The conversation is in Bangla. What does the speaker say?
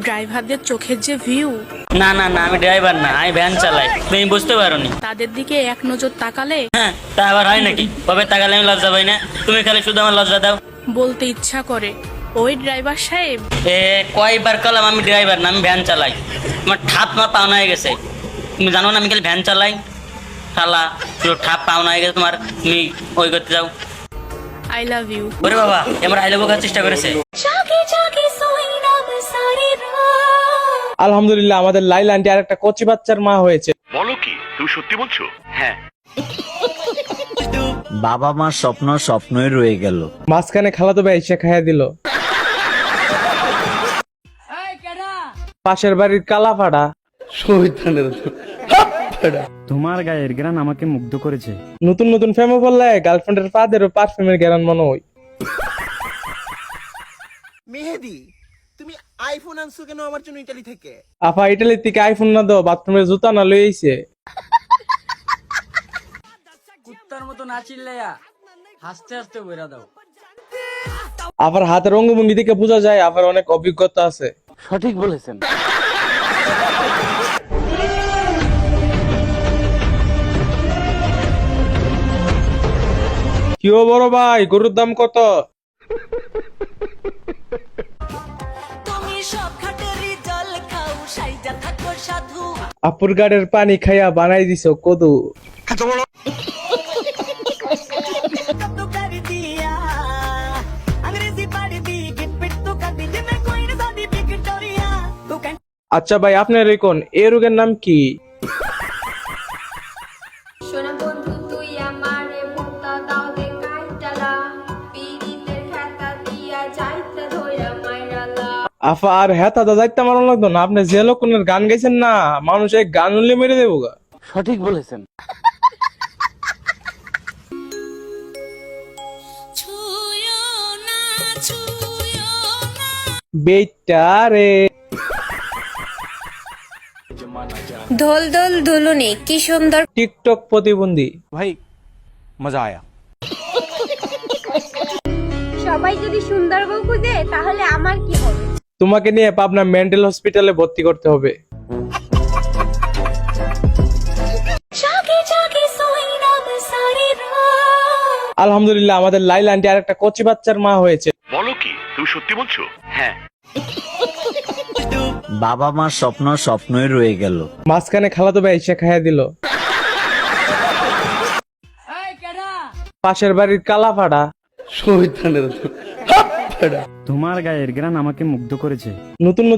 ড্রাইভারদের চোখের যে ভিউ, না না না, আমি ড্রাইভার না, আমি ভ্যান চালাই, তুমি বুঝতে পারোনি। তাদের দিকে এক নজর তাকালে হ্যাঁ, তা আবার হয় নাকি? কবে তাকালে আমি লজ্জা পাই না? তুমি খালি শুধু আমার লজ্জা দাও। বলতে ইচ্ছা করে, ওই ড্রাইভার সাহেব। এ কয়বার কলাম আমি ড্রাইভার না, আমি ভ্যান চালাই। তোমার ঠাপ মা পাওনা হয়ে গেছে, তুমি জানো না আমি খালি ভ্যান চালাই। শালা পুরো ঠাপ পাওনা হয়ে গেছে তোমার, তুমি ওই করতে যাও। I love you. ওরে বাবা, এবার আই লাভ করার চেষ্টা করেছে। আলহামদুলিল্লাহ, আমাদের লাইলা আন্টি আর একটা কচি বাচ্চার মা হয়েছে। বলো কি, তুমি সত্যি বলছো? হ্যাঁ। বাবা মার স্বপ্ন স্বপ্নই রয়ে গেল। মাঝখানে খালাতো ভাই এসে খাইয়া দিল। পাশের বাড়ির কালাপাড়া। তোমার গায়ের গ্রান আমাকে মুগ্ধ করেছে। নতুন নতুন ফেমো বললে গার্লফ্রেন্ডের পাদেরও পারফিউমের গ্যারান মনে হয়। মেহেদি, তুমি আইফোন আনছো কেন আমার জন্য ইতালি থেকে? আফা ইটালি থেকে আইফোন না দাও, বাথরুমের জুতা না লই আইছে। কুত্তার মতো না চিল্লাইয়া হাসতে হাসতে বইরা দাও। আবার হাতের অঙ্গভঙ্গি থেকে বোঝা যায় আবার অনেক অভিজ্ঞতা আছে। সঠিক বলেছেন। কি ও বড় ভাই, গরুর দাম কত? আপুর গাড়ের পানি খাইয়া বানাই দিছো কদু। আচ্ছা ভাই, আপনার এই কোন এ রোগের নাম কি? সোনা বন্ধু তুই আমারে মুক্তা দাও দে কাইটালা পিরিতের খাতা দিয়া যাইতে ধইরা মাইরালা। আফা আর হ্যাঁ দাদা যাইতে মারণ লাগতো না, আপনি যে লোকের গান গাইছেন না, মানুষ এক গান উল্লে মেরে দেবো গা। সঠিক বলেছেন। বেটা রে। দোল দোল দুলুনি কি সুন্দর। টিকটক প্রতিবন্ধী। ভাই মজা আয়া। সবাই যদি সুন্দর বউ খুঁজে তাহলে আমার কি হবে? তোমাকে নিয়ে পাবনা মেন্টাল হসপিটালে ভর্তি করতে হবে। আলহামদুলিল্লাহ, আমাদের লাইলা আন্টি আর একটা কচি বাচ্চার মা হয়েছে। বলো কি, তুমি সত্যি বলছো? হ্যাঁ। বাবা মার স্বপ্ন স্বপ্নই রয়ে গেল। মাঝখানে খালাতো ভাই এসে খাইয়া দিল। পাশের বাড়ির কালাপাড়া। তোমার গায়ের গ্রান আমাকে মুগ্ধ করেছে। নতুন নতুন